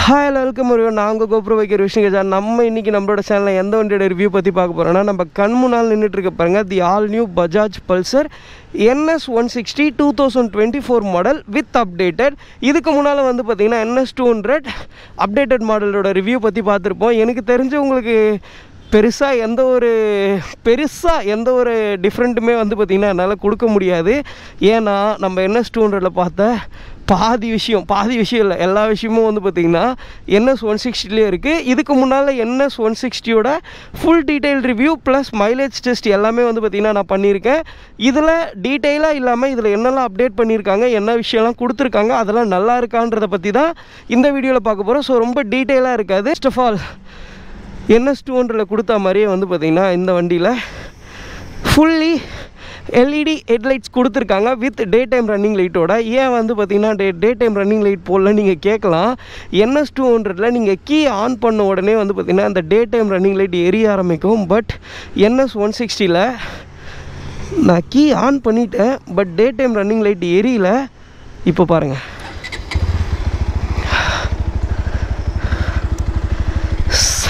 Hi welcome everyone. நான் உங்கள் GoPro வைக்கிற விஷயம். நம்ம இன்றைக்கி நம்மளோட சேனலில் எந்த வண்டியோட ரிவ்யூ பற்றி பார்க்க போகிறோன்னா, நம்ம கண் முன்னால் நின்றுட்டு இருக்க பாருங்க, தி all new Bajaj Pulsar NS 160 2024 model with updated. இதுக்கு முன்னால் வந்து பார்த்திங்கன்னா NS 200 அப்டேட்டட் மாடலோட ரிவ்யூ பற்றி பார்த்துருப்போம். எனக்கு தெரிஞ்சு உங்களுக்கு பெருசாக எந்த ஒரு டிஃப்ரெண்ட்டுமே வந்து பார்த்திங்கன்னா என்னால் கொடுக்க முடியாது. ஏன்னா நம்ம NS 200 பார்த்த பாதி விஷயம் இல்லை, எல்லா விஷயமும் வந்து பார்த்திங்கன்னா NS 160லேயே இருக்குது. இதுக்கு முன்னால் NS 160யோட full detail review plus mileage test எல்லாமே வந்து பார்த்திங்கன்னா நான் பண்ணியிருக்கேன். இதில் டீட்டெயிலாக இல்லாமல் இதில் என்னெல்லாம் அப்டேட் பண்ணியிருக்காங்க, என்ன விஷயம்லாம் கொடுத்துருக்காங்க, அதெல்லாம் நல்லா இருக்கான்றதை பற்றி தான் இந்த வீடியோவில் பார்க்க போகிறோம். ஸோ ரொம்ப டீட்டெயிலாக இருக்காது. ஃபர்ஸ்ட் ஆஃப் ஆல் NS 200 கொடுத்த மாதிரியே வந்து பார்த்திங்கன்னா இந்த வண்டியில் ஃபுல்லி LED ஹெட்லைட்ஸ் கொடுத்துருக்காங்க வித் டே டைம் ரன்னிங் லைட்டோட. ஏன் வந்து பார்த்திங்கன்னா டே டைம் ரன்னிங் லைட் போடல நீங்கள் கேட்கலாம். NS 200 நீங்கள் கீ ஆன் பண்ண உடனே வந்து பார்த்திங்கன்னா அந்த டே டைம் ரன்னிங் லைட் எரிய ஆரம்பிக்கும். பட் NS 160 நான் கீ ஆன் பண்ணிட்டேன், but day time running light எரியல. இப்போ பாருங்கள்,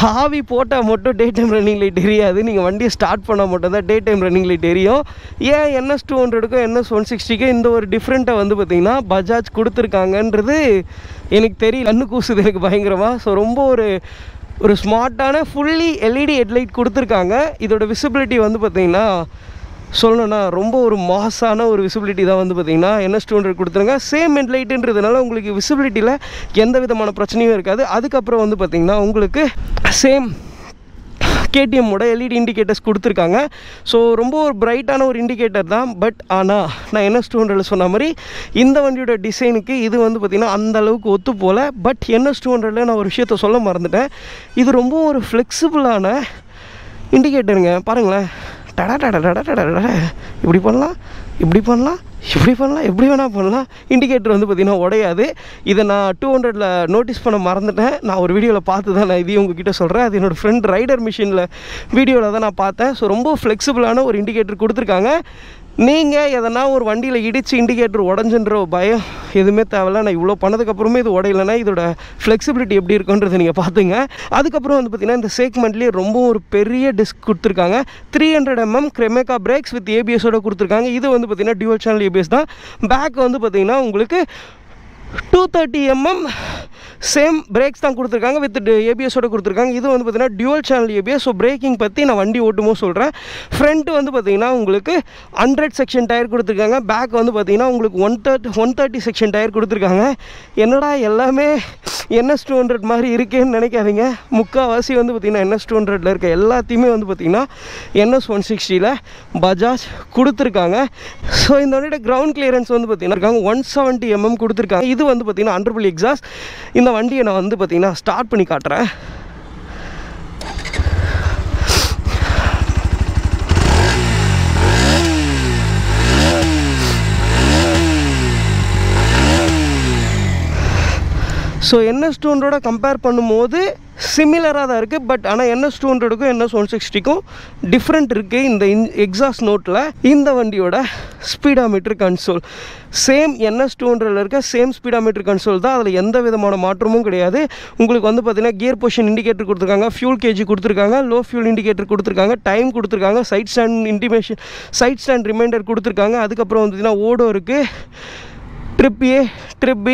சாவி போட்டால் மட்டும் டே டைம் ரன்னிங் லைட் எரியாது. நீங்கள் வண்டியை ஸ்டார்ட் பண்ணால் மட்டும் தான் டே டைம் ரன்னிங் லைட் எரியும். ஏன் NS 200க்கும் NS 160க்கும் இந்த ஒரு டிஃப்ரெண்ட்டை வந்து பார்த்திங்கன்னா பஜாஜ் கொடுத்துருக்காங்கன்றது எனக்கு தெரியல. கண்ணு கூசுது எனக்கு பயங்கரமாக. ஸோ ரொம்ப ஒரு ஸ்மார்ட்டான ஃபுல்லி LED ஹெட்லைட் கொடுத்துருக்காங்க. இதோட விசிபிலிட்டி வந்து பார்த்திங்கன்னா சொல்லணும்னா ரொம்ப ஒரு மாசான ஒரு விசிபிலிட்டி தான் வந்து பார்த்திங்கன்னா NS 200 கொடுத்துருங்க. சேம் ஹெட்லைட்டுன்றதுனால உங்களுக்கு விசிபிலிட்டியில் எந்த விதமான பிரச்சனையும் இருக்காது. அதுக்கப்புறம் வந்து பார்த்திங்கன்னா உங்களுக்கு சேம் KTMோட LED இண்டிகேட்டர்ஸ் கொடுத்துருக்காங்க. ஸோ ரொம்ப ஒரு பிரைட்டான ஒரு இண்டிகேட்டர் தான். பட் ஆனால் நான் NS 200 சொன்ன மாதிரி இந்த வண்டியோட டிசைனுக்கு இது வந்து பார்த்திங்கன்னா அந்தளவுக்கு ஒத்து போகல. பட் NS 200 நான் ஒரு விஷயத்த சொல்ல மறந்துட்டேன். இது ரொம்ப ஒரு ஃப்ளெக்சிபிளான இண்டிகேட்டருங்க. பாருங்களேன், டடா டடா டடா டடா இப்படி பண்ணலாம், எப்படி வேணால் பண்ணலாம். இண்டிகேட்டர் வந்து பார்த்திங்கன்னா உடையாது. இதை நான் 200 நோட்டீஸ் பண்ண மறந்துட்டேன். நான் ஒரு வீடியோவில் பார்த்து தான் நான் இதையும் உங்ககிட்ட சொல்கிறேன். அது என்னோடய ஃப்ரெண்ட் ரைடர் மிஷினில் வீடியோவில் தான் நான் பார்த்தேன். ஸோ ரொம்ப ஃப்ளெக்சிபிளான ஒரு இண்டிகேட்டர் கொடுத்துருக்காங்க. நீங்கள் எதனா ஒரு வண்டியில் இடித்து இண்டிகேட்டர் உடஞ்சுன்ற பயம் எதுவுமே தேவையில்ல. நான் இவ்வளோ பண்ணதுக்கப்புறமே இது உடையலைன்னா இதோட ஃப்ளெக்சிபிலிட்டி எப்படி இருக்குன்றது நீங்கள் பார்த்துங்க. அதுக்கப்புறம் வந்து பார்த்திங்கன்னா இந்த செக்மெண்ட்லேயே ரொம்ப ஒரு பெரிய டிஸ்க் கொடுத்துருக்காங்க. 300 mm கிரெமேக்கா பிரேக்ஸ் வித் ABS-ஓட கொடுத்துருக்காங்க. இது வந்து பார்த்திங்கன்னா டியூவல் சேனல் ABS தான். பேக் வந்து பார்த்திங்கன்னா உங்களுக்கு 230 mm சேம் பிரேக்ஸ் தான் கொடுத்துருக்காங்க வித் ABS-ஓட கொடுத்துருக்காங்க. இது வந்து பார்த்திங்கன்னா dual channel ABS. So braking பற்றி நான் வண்டி ஓட்டுமோ சொல்கிறேன். ஃப்ரண்ட் வந்து பார்த்திங்கன்னா உங்களுக்கு 100 செக்ஷன் டயர் கொடுத்துருக்காங்க. பேக் வந்து பார்த்திங்கன்னா உங்களுக்கு 130 செக்ஷன் டயர் கொடுத்துருக்காங்க. என்னடா எல்லாமே NS 200 மாதிரி இருக்கேன்னு நினைக்காதீங்க. முக்கால்வாசி வந்து பார்த்திங்கன்னா NS 200 இருக்க எல்லாத்தையுமே வந்து பார்த்திங்கன்னா NS 160 பஜாஜ் கொடுத்துருக்காங்க. ஸோ இந்த வண்டியோட கிரவுண்ட் கிளியரன்ஸ் வந்து பார்த்திங்கன்னா 170 mm கொடுத்துருக்காங்க. இது வந்து பார்த்திங்கன்னா அண்டர்புல் எக்ஸாஸ்ட். இந்த வண்டியை நான் வந்து பார்த்திங்கன்னா ஸ்டார்ட் பண்ணி காட்டுறேன். ஸோ NS 200 கம்பேர் பண்ணும்போது சிமிலராக தான் இருக்குது. பட் ஆனால் NS 200க்கும் NS 160க்கும் டிஃப்ரெண்ட் இருக்குது. இந்த எக்ஸாஸ்ட் நோட்டில் இந்த வண்டியோட ஸ்பீடாமீட்டர் கன்சோல் சேம் NS 200 இருக்க சேம் ஸ்பீடாமீட்டர் கன்சோல் தான். அதில் எந்த விதமான மாற்றமும் கிடையாது. உங்களுக்கு வந்து பார்த்திங்கன்னா கியர் பொசிஷன் இண்டிகேட்டர் கொடுத்துருக்காங்க, ஃபியூல் கேஜி கொடுத்துருக்காங்க, லோ ஃபியூல் இண்டிகேட்டர் கொடுத்துருக்காங்க, டைம் கொடுத்துருக்காங்க, சைட் ஸ்டாண்ட் ரிமைண்டர் கொடுத்துருக்காங்க. அதுக்கப்புறம் வந்து பார்த்திங்கன்னா ஓடோ இருக்குது, ட்ரிப் A, ட்ரிப் B.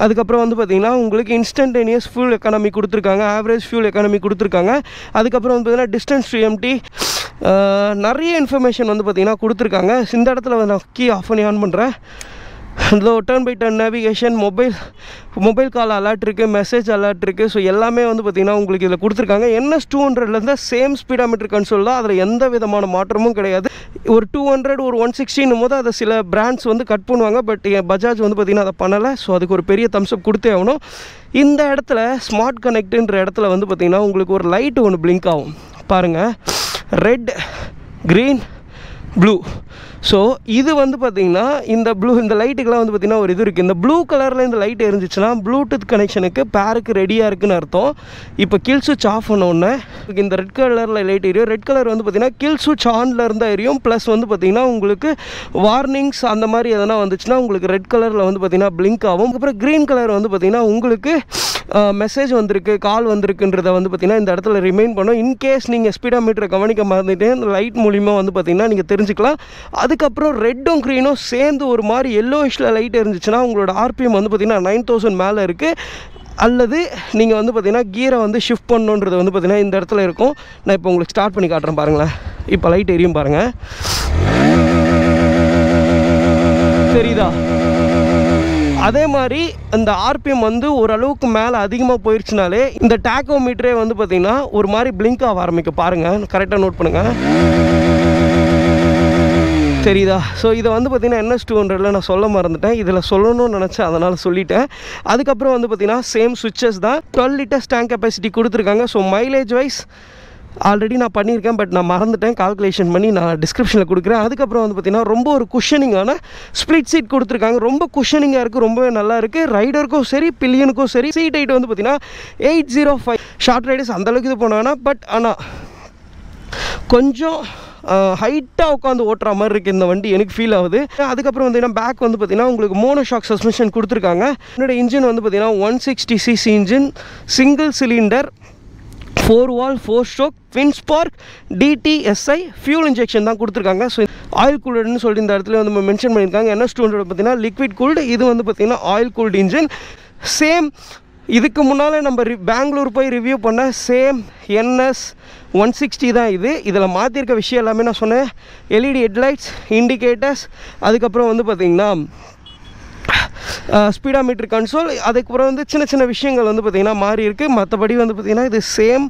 அதுக்கப்புறம் வந்து பார்த்திங்கன்னா உங்களுக்கு இன்ஸ்டன்டேனியஸ் ஃபியூல் எக்கானமி கொடுத்துருக்காங்க, ஆவரேஜ் ஃபியூல் எக்கானமி கொடுத்துருக்காங்க. அதுக்கப்புறம் வந்து பார்த்திங்கன்னா டிஸ்டன்ஸ் டு எம்டி நிறைய இன்ஃபர்மேஷன் வந்து பார்த்திங்கன்னா கொடுத்துருக்காங்க. இந்த இடத்துல நான் கீ ஆஃப் பண்ணி ஆன் பண்ணுறேன். இந்த turn by turn navigation, mobile call alert இருக்குது, மெசேஜ் அலர்ட் இருக்குது. ஸோ எல்லாமே வந்து பார்த்திங்கன்னா உங்களுக்கு இதில் கொடுத்துருக்காங்க. NS 200 சேம் ஸ்பீடாமீட்டர் கன்சோல் தான். அதில் எந்த விதமான மாற்றமும் கிடையாது. ஒரு 200 ஒரு 160 போது அதை சில பிராண்ட்ஸ் வந்து கட் பண்ணுவாங்க. பட் பஜாஜ் வந்து பார்த்திங்கன்னா அதை பண்ணலை. ஸோ அதுக்கு ஒரு பெரிய தம்ஸ்அப் கொடுத்தே ஆகணும். இந்த இடத்துல ஸ்மார்ட் கனெக்ட்ன்ற இடத்துல வந்து பார்த்திங்கன்னா உங்களுக்கு ஒரு லைட் ஒன்று பிளிங்க் ஆகும் பாருங்கள், ரெட், க்ரீன், ப்ளூ. ஸோ இது வந்து பார்த்திங்கன்னா இந்த லைட்டுக்கெலாம் வந்து பார்த்திங்கன்னா ஒரு இது இருக்குது. இந்த ப்ளூ கலரில் இந்த லைட் எரிஞ்சிச்சுன்னா ப்ளூடூத் கனெக்ஷனுக்கு பேருக்கு ரெடியாக இருக்குதுன்னு அர்த்தம். இப்போ கில் சுவிட்ச் ஆஃப் பண்ணோன்னே இந்த ரெட் கலரில் லைட் எரியும். ரெட் கலர் வந்து பார்த்திங்கன்னா கில் சுவிட்ச் ஆனில் இருந்தால் எரியும். ப்ளஸ் வந்து பார்த்திங்கன்னா உங்களுக்கு வார்னிங்ஸ் அந்த மாதிரி எதனா வந்துச்சுன்னா உங்களுக்கு ரெட் கலரில் வந்து பார்த்திங்கன்னா பிளிங்க் ஆகும். அப்புறம் க்ரீன் கலர் வந்து பார்த்திங்கன்னா உங்களுக்கு மெசேஜ் வந்திருக்கு, கால் வந்திருக்குன்றதை வந்து பார்த்திங்கன்னா இந்த இடத்துல ரிமைண்ட் பண்ணும். இன்கேஸ் நீங்கள் ஸ்பீடாமீட்டரை கவனிக்க மறந்துட்டு அந்த லைட் மூலிமா வந்து பார்த்திங்கன்னா நீங்கள் தெரிஞ்சுக்கலாம். அதுக்கப்புறம் ரெட்டும் க்ரீனும் சேர்ந்து ஒரு மாதிரி எல்லோயிஷில் லைட் இருந்துச்சுன்னா உங்களோட ஆர்பிஎம் வந்து பார்த்திங்கன்னா 9000 மேலே இருக்குது. அல்லது நீங்கள் வந்து பார்த்திங்கன்னா கீரை வந்து ஷிஃப்ட் பண்ணணுன்றது வந்து பார்த்திங்கன்னா இந்த இடத்துல இருக்கும். நான் இப்போ உங்களுக்கு ஸ்டார்ட் பண்ணி காட்டுறேன் பாருங்களேன். இப்போ லைட் எரியும் பாருங்கள், தெரியுதா? அதே மாதிரி இந்த ஆர்பிஎம் வந்து ஓரளவுக்கு மேலே அதிகமாக போயிடுச்சுனாலே இந்த டேக்கோமீட்டரே வந்து பார்த்திங்கன்னா ஒரு மாதிரி பிளிங்க் ஆக ஆரம்பிக்கும். பாருங்கள், கரெக்டாக நோட் பண்ணுங்கள், தெரியுதா? ஸோ இதை வந்து பார்த்திங்கன்னா NS200 நான் சொல்ல மறந்துட்டேன், இதில் சொல்லணும்னு நினச்சேன், அதனால் சொல்லிட்டேன். அதுக்கப்புறம் வந்து பார்த்திங்கன்னா சேம் சுவிட்சஸ் தான். 12 liters டேங்க் கெப்பாசிட்டி கொடுத்துருக்காங்க. ஸோ மைலேஜ் வைஸ் ஆல்ரெடி நான் பண்ணியிருக்கேன், பட் நான் மறந்துட்டேன், கால்குலேஷன் பண்ணி நான் டிஸ்கிரிப்ஷனில் கொடுக்குறேன். அதுக்கப்புறம் வந்து பார்த்திங்கன்னா ரொம்ப ஒரு குஷனிங்கான ஸ்ப்ளிட் சீட் கொடுத்துருக்காங்க. ரொம்ப குஷனிங்காக இருக்குது, ரொம்பவே நல்லா இருக்குது. ரைடருக்கும் சரி பில்லியனுக்கும் சரி. சீட் ஹைட் வந்து பார்த்திங்கன்னா 805. ஷார்ட் ரைடர்ஸ் அந்தளவுக்கு இது பண்ணுவேன்னா, பட் ஆனால் கொஞ்சம் ஹைட்டாக உட்காந்து ஓட்டுற மாதிரி இருக்குது இந்த வண்டி, எனக்கு ஃபீல் ஆகுது. அதுக்கப்புறம் வந்து பேக் வந்து பார்த்திங்கன்னா உங்களுக்கு மோனோஷாக் சஸ்பென்ஷன் கொடுத்துருக்காங்க. என்னோட இன்ஜின் வந்து பார்த்திங்கன்னா 160cc engine, single cylinder, 4 valve 4 stroke twin spark DTSI fuel injection தான் கொடுத்துருக்காங்க. ஸோ ஆயில் கூல்டுன்னு சொல்லி இந்த இடத்துல வந்து மென்ஷன் பண்ணியிருக்காங்க. NS200 பார்த்தீங்கன்னா லிக்விட் கூல்டு, இது வந்து பார்த்திங்கன்னா ஆயில் கூல்டு இன்ஜின். சேம் இதுக்கு முன்னால் நம்ம பெங்களூர் போய் ரிவ்யூ பண்ண சேம் NS160 தான் இது. இதில் மாற்றிருக்க விஷயம் எல்லாமே நான் சொன்னேன். LED ஹெட்லைட்ஸ், இண்டிகேட்டர்ஸ், அதுக்கப்புறம் வந்து பார்த்திங்கன்னா ஸ்பீடாமீட்டர் கன்சோல், அதுக்கப்புறம் வந்து சின்ன சின்ன விஷயங்கள் வந்து பார்த்திங்கன்னா மாறி இருக்குது. மற்றபடி வந்து பார்த்திங்கன்னா இது சேம்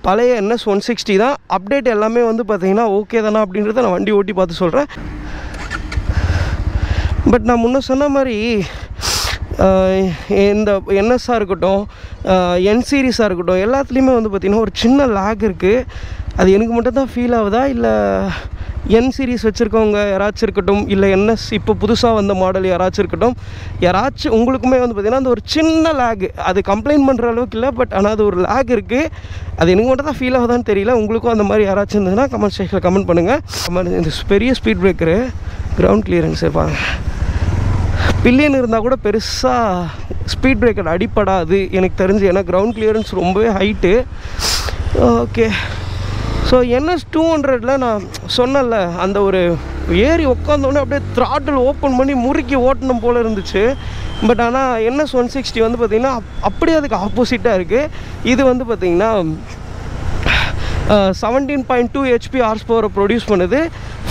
பழைய NS160 தான். அப்டேட் எல்லாமே வந்து பார்த்திங்கன்னா ஓகே தானா அப்படின்றத நான் வண்டி ஓட்டி பார்த்து சொல்கிறேன். பட் நான் முன்ன சொன்ன மாதிரி இந்த NSஆக இருக்கட்டும், N சீரீஸாக இருக்கட்டும், எல்லாத்துலேயுமே வந்து பார்த்திங்கன்னா ஒரு சின்ன லேக் இருக்குது. அது எனக்கு மட்டும் தான் ஃபீல் ஆகுதா, இல்லை N சீரீஸ் வச்சுருக்கவங்க யாராச்சும் இருக்கட்டும், இல்லை NS இப்போ புதுசாக வந்த மாடல் யாராச்சும் இருக்கட்டும், யாராச்சும் உங்களுக்குமே வந்து பார்த்திங்கன்னா அந்த ஒரு சின்ன லேக், அது கம்ப்ளைண்ட் பண்ணுற அளவுக்கு இல்லை, பட் ஆனால் அது ஒரு லேக் இருக்குது. அது எனக்கு மட்டும் தான் ஃபீல் ஆகுதான்னு தெரியல. உங்களுக்கும் அந்த மாதிரி யாராச்சும் இருந்ததுன்னா கமெண்ட் செக்ஷனில் கமெண்ட் பண்ணுங்கள். இந்த பெரிய ஸ்பீட் பிரேக்கரு, கிரவுண்ட் கிளியரன்ஸ் இருப்பாங்க, பில்லியன் இருந்தால் கூட பெருசாக ஸ்பீட் பிரேக்கர் அடிப்படாது எனக்கு தெரிஞ்சு, ஏன்னா கிரவுண்ட் கிளியரன்ஸ் ரொம்பவே ஹைட்டு. ஓகே, ஸோ NS200 நான் சொன்னல, அந்த ஒரு ஏறி உட்காந்தோடனே அப்படியே த்ராட்டில் ஓப்பன் பண்ணி முறுக்கி ஓட்டணும் போல் இருந்துச்சு. பட் ஆனால் NS160 வந்து பார்த்திங்கன்னா அப்படியே அதுக்கு ஆப்போசிட்டாக இருக்குது. இது வந்து பார்த்திங்கன்னா 17.2 HP ஹார்ஸ் பவரை ப்ரொடியூஸ் பண்ணுது,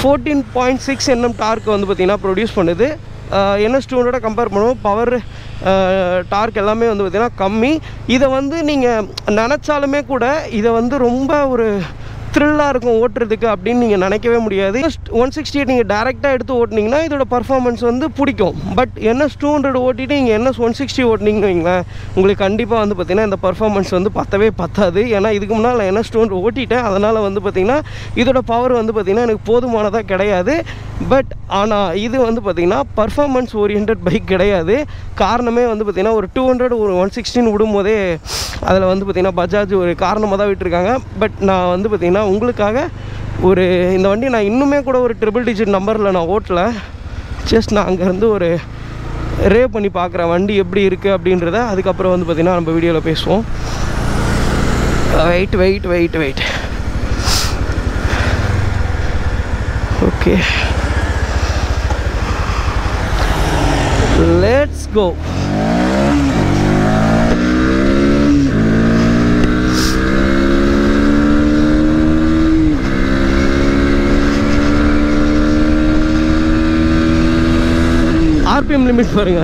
14.6 Nm டார்க் வந்து பார்த்திங்கன்னா ப்ரொடியூஸ் பண்ணுது. NS200 கம்பேர் பண்ணுவோம், பவர் டார்க் எல்லாமே வந்து பார்த்திங்கன்னா கம்மி. இதை வந்து நீங்கள் நினச்சாலுமே கூட இதை வந்து ரொம்ப ஒரு த்ரில்லாக இருக்கும் ஓட்டுறதுக்கு அப்படின்னு நீங்கள் நினைக்கவே முடியாது. 168 நீங்கள் டேரெக்டாக எடுத்து ஓட்டினீங்கன்னா இதோட பர்ஃபார்மன்ஸ் வந்து பிடிக்கும். பட் NS200 ஓட்டிட்டு நீங்கள் NS160 ஓட்டினீங்கன்னு வைங்களேன், உங்களுக்கு கண்டிப்பாக வந்து பார்த்திங்கன்னா இந்த பர்ஃபார்மன்ஸ் வந்து பத்தவே பத்தாது. ஏன்னா இதுக்கு முன்னால் நான் NS200 ஓட்டிட்டேன், அதனால் வந்து பார்த்திங்கன்னா இதோட பவர் வந்து பார்த்திங்கன்னா எனக்கு போதுமானதாக கிடையாது. பட் ஆனால் இது வந்து பார்த்திங்கன்னா பர்ஃபார்மன்ஸ் ஓரியன்ட் பைக் கிடையாது. காரணமே வந்து பார்த்திங்கன்னா ஒரு 200 ஒரு 160 விடும்போதே அதில் வந்து பார்த்திங்கன்னா பஜாஜ் ஒரு காரணமாக தான் விட்டுருக்காங்க. பட் நான் வந்து பார்த்திங்கன்னா உங்களுக்காக ஒரு இந்த வண்டி நான் இன்னுமே கூட ஒரு ட்ரிபிள் டிஜிட் நம்பரில் நான் ஓட்டலை, ஜஸ்ட் நான் அங்கேருந்து ஒரு ரேவ் பண்ணி பார்க்குறேன் வண்டி எப்படி இருக்குது அப்படின்றத. அதுக்கப்புறம் வந்து பார்த்திங்கன்னா நம்ம வீடியோவில் பேசுவோம். Wait okay, let's go. RPM limit பாருங்க,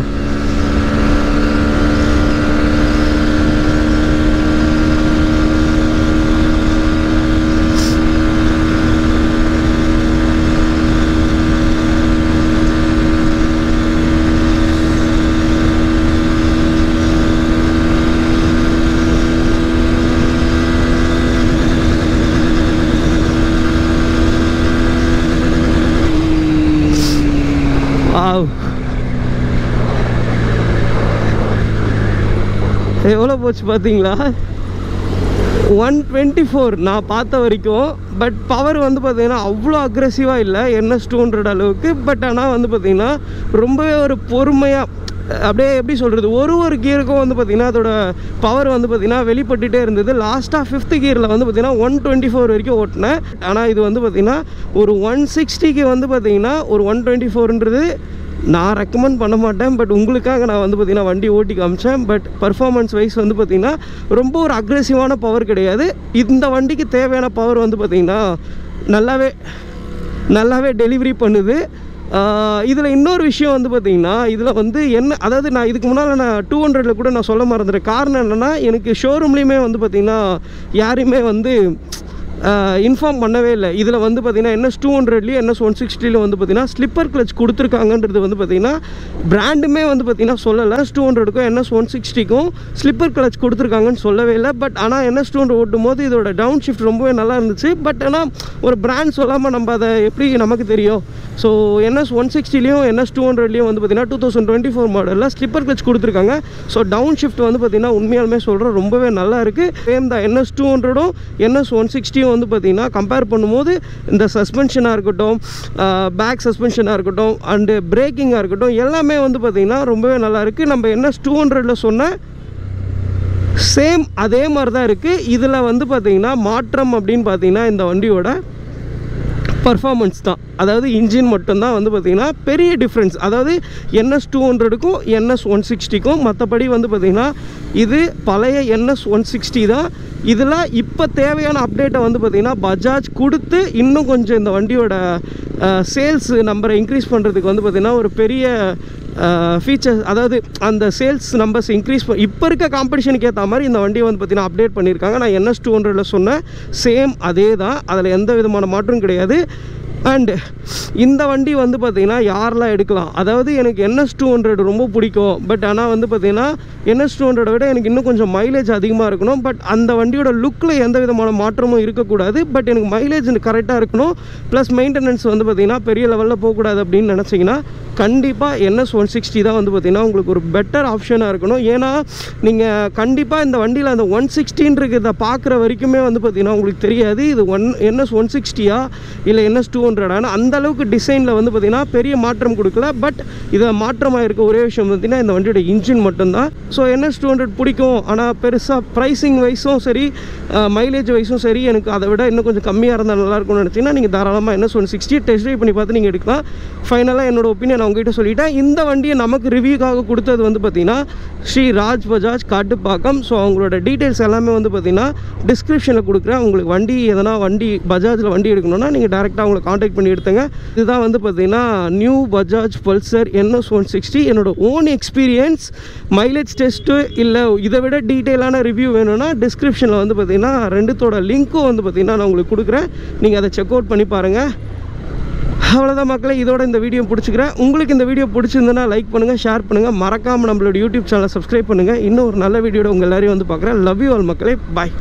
எவ்வளோ போச்சு பார்த்தீங்களா? 124 நான் பார்த்த வரைக்கும். பட் பவர் வந்து பார்த்திங்கன்னா அவ்வளோ அக்ரெசிவாக இல்லை NS200 அளவுக்கு. பட் ஆனால் வந்து பார்த்திங்கன்னா ரொம்பவே ஒரு பொறுமையாக அப்படியே எப்படி சொல்கிறது, ஒரு கியருக்கும் வந்து பார்த்திங்கன்னா அதோட பவர் வந்து பார்த்திங்கன்னா வெளிப்பட்டுகிட்டே இருந்தது. லாஸ்ட்டாக 5th கியரில் வந்து பார்த்திங்கன்னா 124 வரைக்கும் ஓட்டினேன். ஆனால் இது வந்து பார்த்திங்கன்னா ஒரு 160க்கு வந்து பார்த்திங்கன்னா ஒரு 124ன்றது நான் ரெக்கமெண்ட் பண்ண மாட்டேன். பட் உங்களுக்காக நான் வந்து பார்த்திங்கன்னா வண்டி ஓட்டி காமிச்சேன். பட் பர்ஃபார்மன்ஸ் வைஸ் வந்து பார்த்திங்கன்னா ரொம்ப ஒரு அக்ரெசிவான பவர் கிடையாது. இந்த வண்டிக்கு தேவையான பவர் வந்து பார்த்திங்கன்னா நல்லாவே டெலிவரி பண்ணுது. இதில் இன்னொரு விஷயம் வந்து பார்த்திங்கன்னா இதில் வந்து என்ன, அதாவது நான் இதுக்கு முன்னால் நான் 200ல் கூட நான் சொல்ல மறந்துட்டேன். காரணம் என்னென்னா எனக்கு ஷோரூம்லேயுமே வந்து பார்த்திங்கன்னா யாரையுமே வந்து இன்ஃபார்ம் பண்ணவே இல்லை. இதில் வந்து பார்த்திங்கன்னா NS 200லேயும் NS 160ல வந்து பார்த்திங்கன்னா ஸ்லிப்பர் கிளச் கொடுத்துருக்காங்கன்றது வந்து பார்த்திங்கன்னா பிராண்டுமே வந்து பார்த்திங்கன்னா சொல்லலை. NS 200க்கும் NS 160க்கும் ஸ்லிப்பர் கிளச் கொடுத்துருக்காங்கன்னு சொல்லவே இல்லை. பட் ஆனால் NS 200 ஓட்டும் போது இதோட டவுன் ஷிஃப்ட் ரொம்பவே நல்லா இருந்துச்சு. பட் ஆனால் ஒரு பிராண்ட் சொல்லாமல் நம்ம அதை எப்படி நமக்கு தெரியும். ஸோ NS 160லேயும் NS 200லேயும் வந்து பார்த்திங்கன்னா 2024 மாடலில் ஸ்லிப்பர் கிளச் கொடுத்துருக்காங்க. ஸோ டவுன் ஷிஃப்ட் வந்து பார்த்திங்கன்னா உண்மையாலுமே சொல்கிறேன் ரொம்பவே நல்லா இருக்குது. சேம் தான் NS 200ம் NS 160யும் வந்து பார்த்திங்கன்னா கம்பேர் பண்ணும்போது இந்த சஸ்பென்ஷனாக இருக்கட்டும், பேக் சஸ்பென்ஷனாக இருக்கட்டும், அண்டு பிரேக்கிங்காக இருக்கட்டும், எல்லாமே வந்து பார்த்திங்கன்னா ரொம்பவே நல்லா இருக்குது. நம்ம NS 200ல் சொன்ன சேம் அதே மாதிரி தான் இருக்குது. இதில் வந்து பார்த்திங்கன்னா மாற்றம் அப்படின்னு பார்த்திங்கன்னா இந்த வண்டியோட பர்ஃபார்மன்ஸ் தான். அதாவது இன்ஜின் மட்டும்தான் வந்து பார்த்திங்கன்னா பெரிய டிஃப்ரென்ஸ். அதாவது NS 200க்கும் NS 160க்கும் மற்றபடி வந்து பார்த்திங்கன்னா இது பழைய NS 160 தான். இதில் இப்போ தேவையான அப்டேட்டை வந்து பார்த்திங்கன்னா பஜாஜ் கொடுத்து இன்னும் கொஞ்சம் இந்த வண்டியோட சேல்ஸ் நம்பரை இன்க்ரீஸ் பண்ணுறதுக்கு வந்து பார்த்திங்கன்னா ஒரு பெரிய ஃபீச்சர்ஸ், அதாவது அந்த சேல்ஸ் நம்பர்ஸ் இன்க்ரீஸ் இப்போ இருக்க காம்படிஷனுக்கு ஏற்ற மாதிரி இந்த வண்டியை வந்து பார்த்திங்கன்னா அப்டேட் பண்ணியிருக்காங்க. நான் NS 200ல் சொன்ன சேம் அதே தான், அதில் எந்த விதமான மாற்றம் கிடையாது. அண்டு இந்த வண்டி வந்து பார்த்திங்கன்னா யாரெல்லாம் எடுக்கலாம், அதாவது எனக்கு NS 200 ரொம்ப பிடிக்கும். பட் ஆனால் வந்து பார்த்திங்கன்னா NS 200 விட எனக்கு இன்னும் கொஞ்சம் மைலேஜ் அதிகமாக இருக்கணும். பட் அந்த வண்டியோட லுக்கில் எந்த விதமான மாற்றமும் இருக்கக்கூடாது. பட் எனக்கு மைலேஜ் கரெக்டாக இருக்கணும், ப்ளஸ் மெயின்டெனன்ஸ் வந்து பார்த்திங்கன்னா பெரிய லெவலில் போகக்கூடாது அப்படின்னு நினச்சிங்கன்னா கண்டிப்பாக NS 160 தான் வந்து பார்த்திங்கன்னா உங்களுக்கு ஒரு பெட்டர் ஆப்ஷனாக இருக்கணும். ஏன்னா நீங்கள் கண்டிப்பாக இந்த வண்டியில் அந்த 160 பார்க்குற வரைக்குமே வந்து பார்த்திங்கன்னா உங்களுக்கு தெரியாது இது NS 160 இல்லை NS 200 அந்த அளவுக்கு டிசைனில் வந்து பார்த்திங்கன்னா பெரிய மாற்றம் கொடுக்கல. பட் இதில் மாற்றமாக இருக்க ஒரே விஷயம் பார்த்திங்கன்னா இந்த வண்டியோட இன்ஜின் மட்டும்தான். ஸோ NS 200 பிடிக்கும், ஆனால் பெருசாக ப்ரைஸிங் வைஸும் சரி மைலேஜ் வைஸும் சரி எனக்கு அதை விட இன்னும் கொஞ்சம் கம்மியாக இருந்தால் நல்லாயிருக்கும்னு நினச்சிங்கன்னா நீங்கள் தாராளமாக NS 160 டெஸ்ட் ட்ரைவ் பண்ணி பார்த்து நீங்கள் எடுக்கலாம். ஃபைனலாக என்னோட ஒப்பீனியன் நான் உங்ககிட்ட சொல்லிட்டேன். இந்த வண்டியை நமக்கு ரிவ்யூக்காக கொடுத்தது வந்து பார்த்திங்கன்னா ஸ்ரீ ராஜ் பஜாஜ் காட்டுப்பாக்கம். ஸோ அவங்களோட டீட்டெயில்ஸ் எல்லாமே வந்து பார்த்திங்கன்னா டிஸ்கிரிப்ஷனில் கொடுக்குறேன். உங்களுக்கு வண்டி எதனா பஜாஜில் வண்டி எடுக்கணும்னா நீங்கள் டேரெக்டாக அவங்களை காண்டாக்ட் பண்ணி எடுத்துங்க. இதுதான் வந்து பார்த்திங்கன்னா நியூ பஜாஜ் பல்சர் NS 160 என்னோட ஓன் எக்ஸ்பீரியன்ஸ். மைலேஜ் டெஸ்ட்டு இல்லை இதை விட டீட்டெயிலான ரிவ்யூ வேணும்னா டிஸ்கிரிப்ஷனில் வந்து பார்த்திங்கன்னா ரெண்டுத்தோட லிங்க்கும் வந்து பார்த்திங்கன்னா நான் உங்களுக்கு கொடுக்குறேன். நீங்கள் அதை செக் அவுட் பண்ணி பாருங்கள். அவ்வளோதான் மக்களே, இதோட இந்த வீடியோ பிடிச்சிக்கிறேன். உங்களுக்கு இந்த வீடியோ பிடிச்சிருந்தனா லைக் பண்ணுங்கள், ஷேர் பண்ணுங்கள், மறக்காமல் நம்மளோட யூடியூப் சேனலை சப்ஸ்கிரைப் பண்ணுங்கள். இன்னும் ஒரு நல்ல வீடியோட உங்கள் எல்லாரையும் வந்து பார்க்குறேன். லவ் யூ ஆல் மக்களே, பாய்.